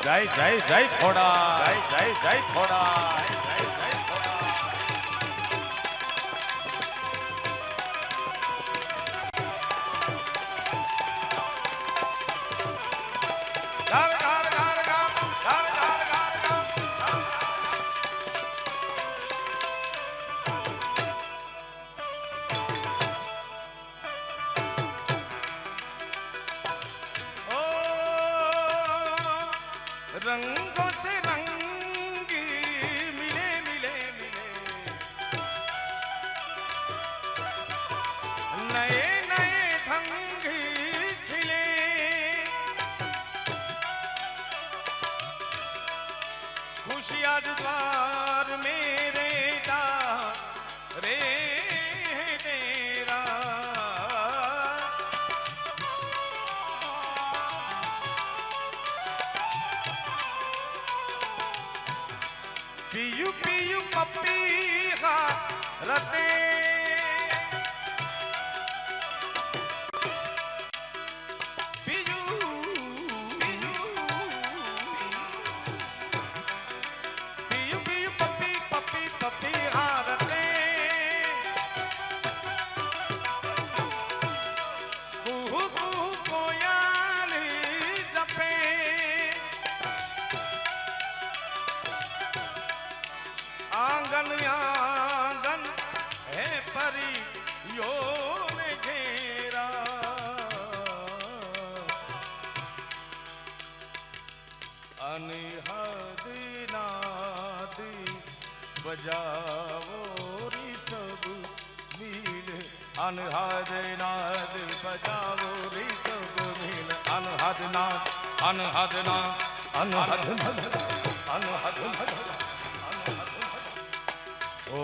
જય જય જય ખોડા, જય જય જય ખોડા, જય જય ખોડા. ગાર ગાર ગાર ગાર ગાર ગાર ગાર ગાર. ઓ रंगों से रंगी मिले मिले मिले, नए नए ढंग खिले, खुशियाँ द्वार मेरे रे तेरा. पियू पियू पप्पी रटे, पियू पियू पियू पियू पप्पी पप्पी पप्पी रटे, कुहू कुहू कोयल जपे, आंगन आंगन है परियों ने घेरा. अनहद नादी बजाओ री सब मिल, अनहद नाद बजाओ री सब मिल, अनहद नाद अनहद नाद अनहद नाद अनहद नाद. ओ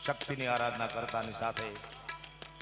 शक्तिની આરાધના કરતાની સાથે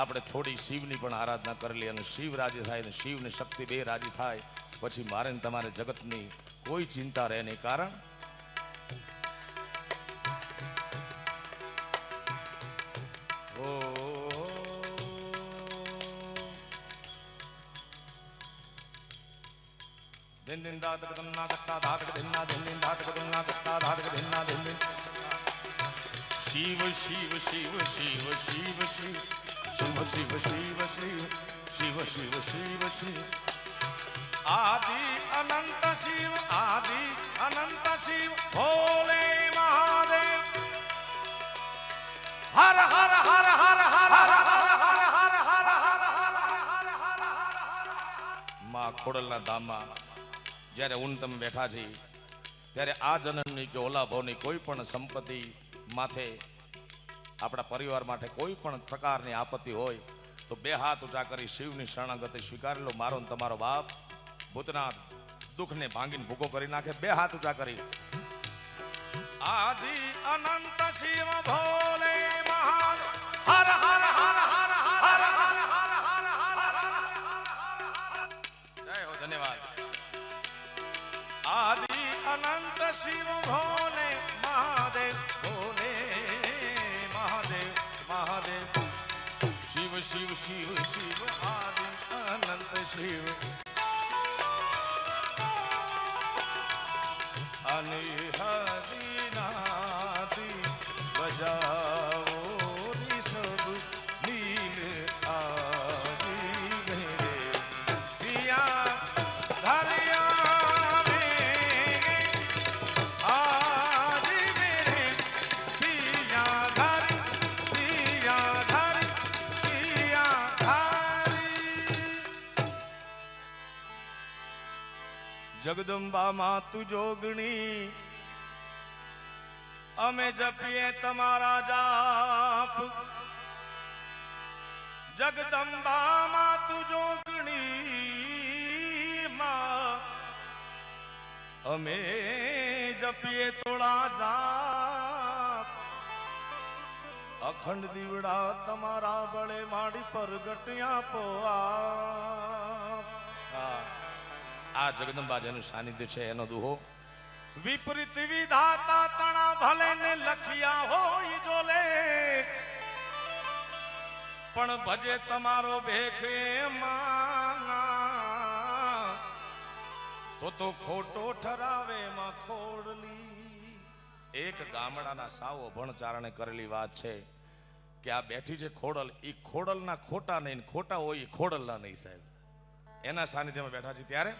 આપણે થોડી શિવની પણ આરાધના કરી લઈએ, અને શિવ રાજી થાય અને શિવ ને શક્તિ બે રાજી થાય પછી મારે ને તમારે જગતની કોઈ ચિંતા રહે નહીં. કારણ दिन दिन दात कदन्ना कट्टा धात कदन्ना दिन दिन दात कदन्ना कट्टा धात कदन्ना दिन दिन. शिव शिव शिव शिव शिव शिव शिव शिव शिव शिव शिव शिव शिव शिव. आदि अनंत शिव, आदि अनंत शिव भोले महादेव. हर हर हर हर हर हर हर हर हर हर. मां खोडलना धामમાં જ્યારે ઊન તમે બેઠા છે ત્યારે આ જન્મની કે ઓલા ભવની કોઈ પણ સંપત્તિ માથે આપણા પરિવાર માટે કોઈ પણ પ્રકારની આપત્તિ હોય તો બે હાથ ઊંચા કરી શિવની શરણાગતિ સ્વીકારેલો મારો ને તમારો બાપ ભૂતના દુઃખને ભાંગીને ભૂકો કરી નાખે. બે હાથ ઊંચા કરી આદિ અનંત શિવ ભોલે મહાદેવ. હર હર હર હર હર હર હર હર. જય હો, ધન્યવાદ. आदि अनंत शिव भोले महादेव, भोले महादेव महादेव. शिव शिव शिव शिव आदि अनंत शिव. अनहद नादी बजाओ री सब नील आदि मेरे पिया धरिया. जगदंबा मां तू जोगणी अमे जपिए तमारा जाप. जगदंबा मां तू जोगणी मां अमे जपिए तोड़ा जाप. अखंड दीवड़ा तमारा बड़े माड़ी पर गटिया पोआ. આ જગદંબા જેનું સાનિધ્ય છે એનો દુહો. વિપરીત વિધાતા તણા ભલે ને લખિયા હોય જો લેખ, પણ ભજે તમારો ભેખે માના તો ખોટો ઠરાવે માં ખોડલી. એક ગામડાના સાવ અભણચારણે કરેલી વાત છે કે આ બેઠી છે ખોડલ, એ ખોડલના ખોટા નહીં, ખોટા હોય એ ખોડલના નહીં સાહેબ. એના સાનિધ્યમાં બેઠા છે ત્યારે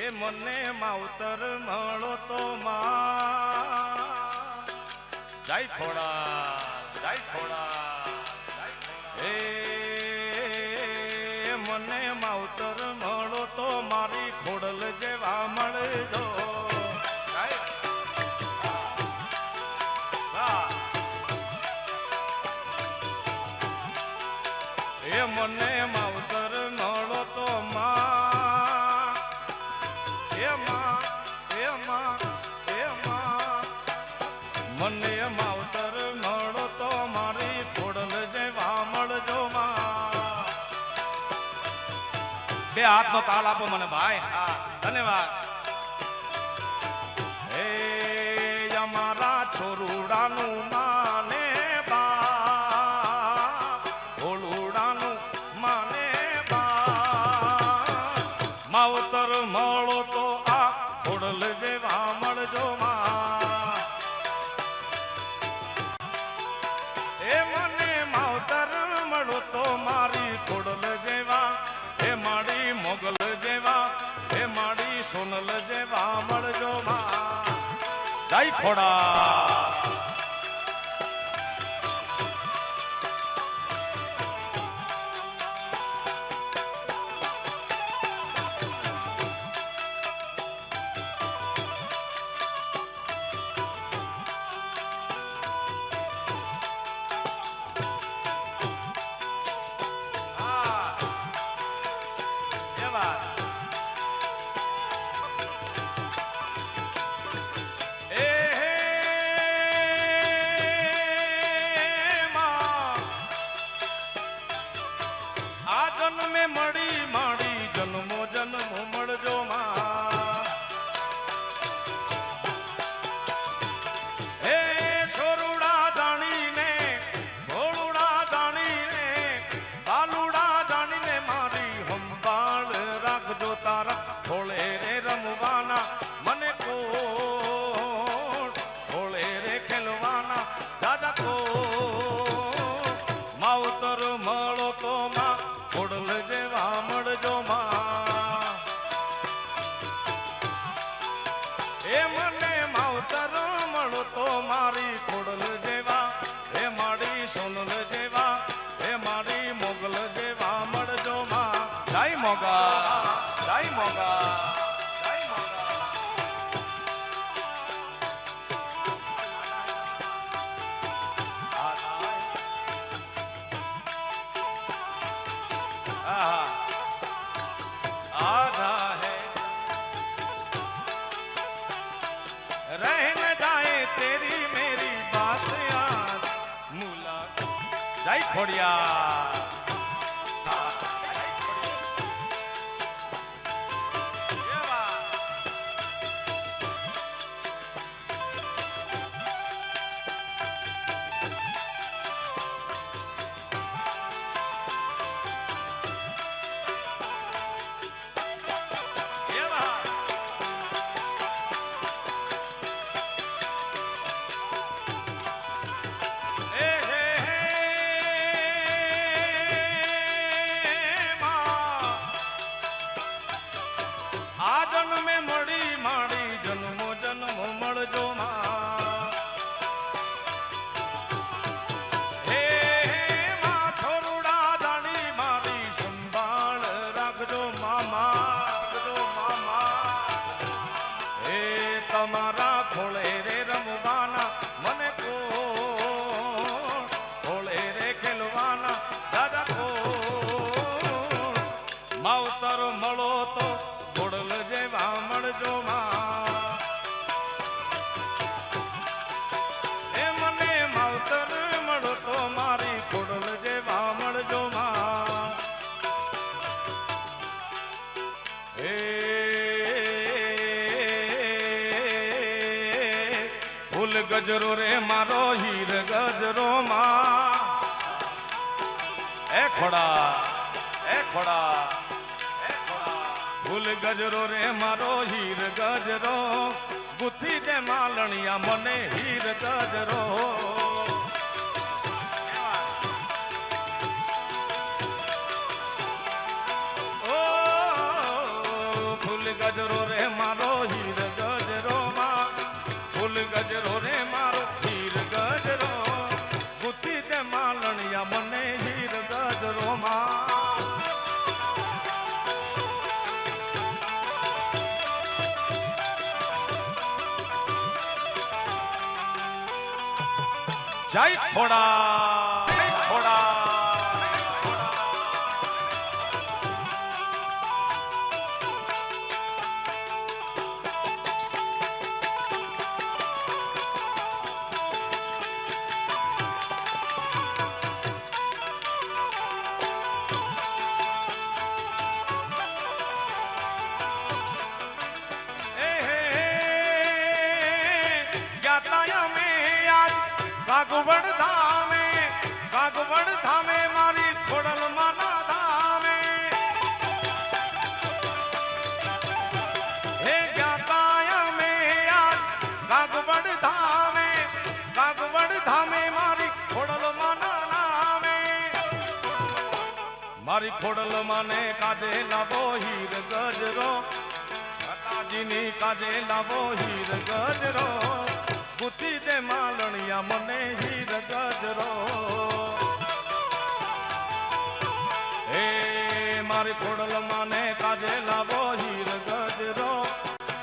એ મને માવતર મળો તો માં જય ખોડા જય ખોડા. એ મને માવતર મળો તો મારી ખોડલ જેવા મળજો. એ મને માવતર મળો તો માં મને માવતર મળો તો મારી ખોડલ જેવા મળજો માં. બે હાથનો તાલ આપો મને ભાઈ. હા ધન્યવાદ. હે અમારા છોરુડાનું માને બા, ઓલુડાનું માને બા, માવતર મળો તો આ ખોડલ જેવા મળજો માં. એ મને માવતર મળો તો મારી ખોડલ જેવા, એ મારી મોગલ જેવા, એ મારી સોનલ જેવા મળજો માં. જય ખોડા. મળી માડી જન્મો જન્મો મળજો માં. હે છોરુડા જાણીને, ભોળુડા જાણીને, બાલુડા જાણીને મારી સંભાળ રાખજો. તારા ભોળે રે રમવાના મને કોટ, ભોળે રે ખેલવાના દાદા કોટ. માવતર મળો તો માં ખોડલ જેવા મળજો માં. એ મને માવતર મળો તો મારી ખોડલ જેવા, એ મારી સોનલ જેવા, એ મારી મોગલ જેવા મળજો માં. જય મોગા જય મોગા જય મોગા. आधा है रह न जाए तेरी मेरी बात याद मुला. जय खोड़िया. આ જન્મે મળી માડી જન્મો જન્મો મળજો માં. હે માં છોરુડા જાણી મારી સંભાળ રાખજો મામા, હે તમારા ખોળે રે રમવાના મને ખોળે રે ખેલવાના દાદા માવતર મળો તો ખોડલ જેવા મળજો માં. એ મને માવતર મળો તો મારી ખોડલ જેવા મળજો માં. એ ફૂલ ગજરો રે મારો હીર ગજરો માં એ ખોડા એ ખોડા ફૂલ ગજરો રે મારો હીર ગજરો ગુથી દે માલણિયા મને હીર ગજરો ઓ ફૂલ ગજરો રે મારો હીર ગજરો માં ફૂલ ગજરો રે મારો હીર ગજરો ગુથી દે માલણિયા મને હીર ગજરો માં જય ખોડા જય ખોડા કાગવડ ધામે મારી ખોડલ માના ધામે હે જ્ઞાતા અમે આજ કાગવડ ધામે મારી ખોડલ માના નામે મારી ખોડલ માને કાજે લાવો હીર ગજરો માતાજીની કાજે લાવો હીર ગજરો ગુથી દે માલણિયા મને હીર ગજરો હે મારી ખોડલ માને કાજે લાવો હીર ગજરો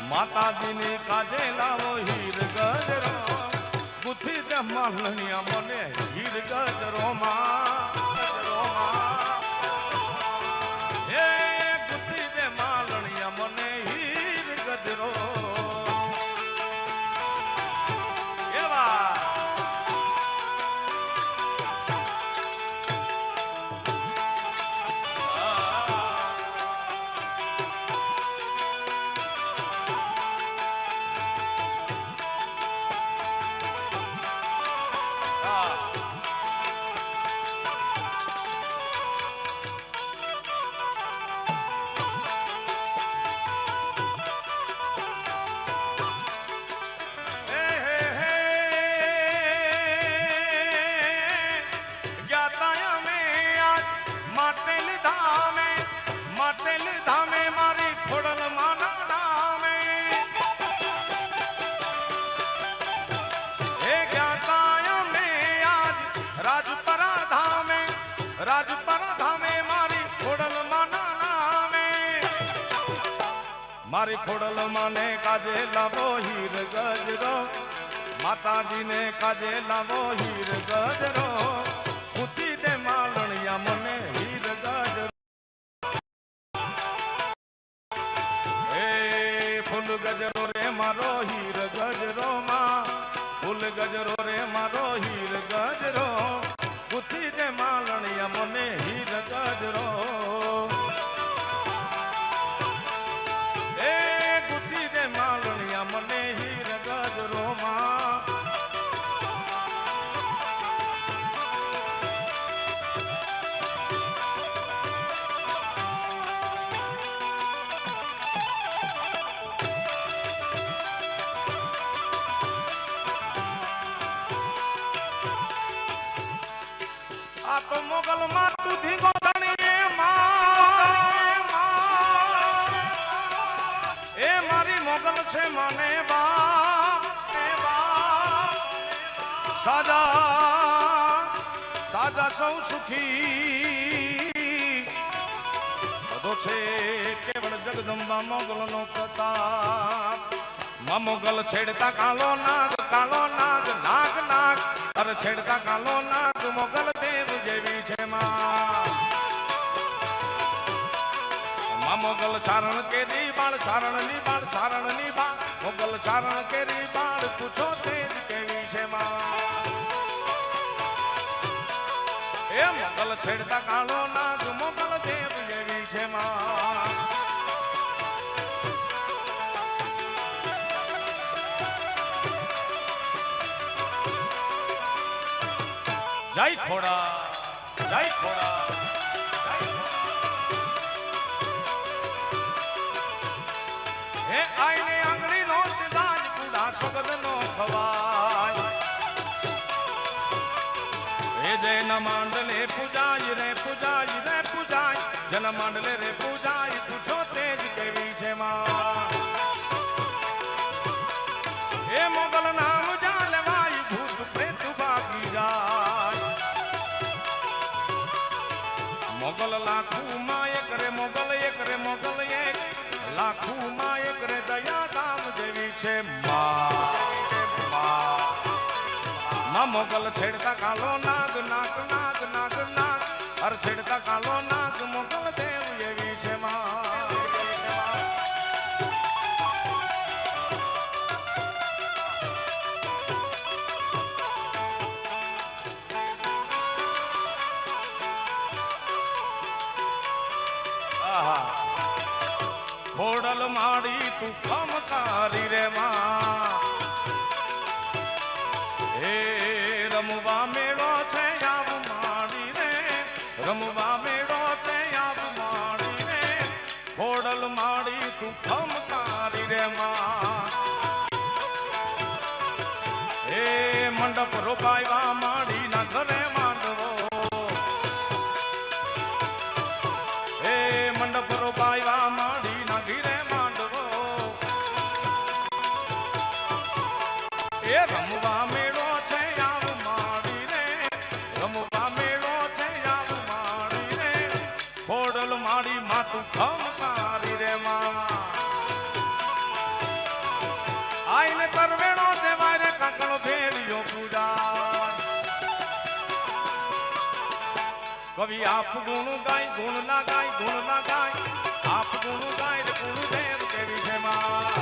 માતાજીની કાજે લાવો હીર ગજરો ગુથી દે માલણિયા મને હીર ગજરો માં હે ગુથી દે માલણિયા મને હીર ગજરો મારી ખોડલ માને કાજે લાવો હીર ગજરો માતાજીને કાજે લાવો હીર ગજરો ગુથી દે માલણિયા મને હીર ગજરો એ ફૂલ ગજરો રે મારો હીર ગજરો માં ફૂલ ગજરો રે મારો હીર ગજરો ગુથી દે માલણિયા મને હીર ગજરો મને હીર ગજરો માં આ તો મોગલ માં તું ધીંગો ધણી એ મારી મોગલ છે મને સાજા સૌ સુખી બધો છે કેવળ જગદંબા મોગલ નો પ્રતાપ માં મોગલ છેડતા કાલો નાગ નાગ નાગ અરે છેડતા કાલો નાગ મોગલ દેવ જેવી છે માં મોગલ ચારણ કેરી બાળ ચારણ ની બાળ મોગલ ચારણ કેરી બાળ પૂછો તેજ કેવી છે માં એ મોગલ છેડતા કાળો નાગ મોગલ દેવ જેવી છે માં જય ખોડા જય ખોડા હે આઈને આંગળી નો સિદાજ કુડા સગદ નો ખવાય હે જૈન માંડલે પૂજાય રે પૂજાય રે પૂજાય જન માંડલે રે પૂજાય પૂછો તેજ કેવી છે માં હે મોગલ નામ જાલવાય ભૂત પ્રેત ભાગી જાય મોગલ લાખું માં એક રે મોગલ એક રે મોગલ એક લાખું માં એક રે દયા ગામ જેવી છે માં મોગલ છેડતા કાલો નાગ નાગ નાગ નાગ નાગ હર છેડતા કાલો નાગ મોગલ દેવ એવી છે માં ખોડલ માડી તું ખમકારી રે માં હે રમવા મેળો છે આવ માડી રે રમવા મેળો છે આવ માડી રે ખોડલ માડી તું ખમકારી રે માં હે મંડપ રોપાયવા માડી ના ઘરે માંડવો હે મંડપ રોપાયવા માડી ના ઘીરે માંડવો એ રમવા મેળો છે આવ માડી રે રમવા મેળો છે આવ માડી રે ખોડલ માડી માતું ખમકારી રે માં આઈને કરવેણો દેવાય રે કાકડો ભેળિયો પૂજા કવિ આપ ગુણ ગાય ગુણ ના ગાય આપ ગુણ ગાય ગુણ દે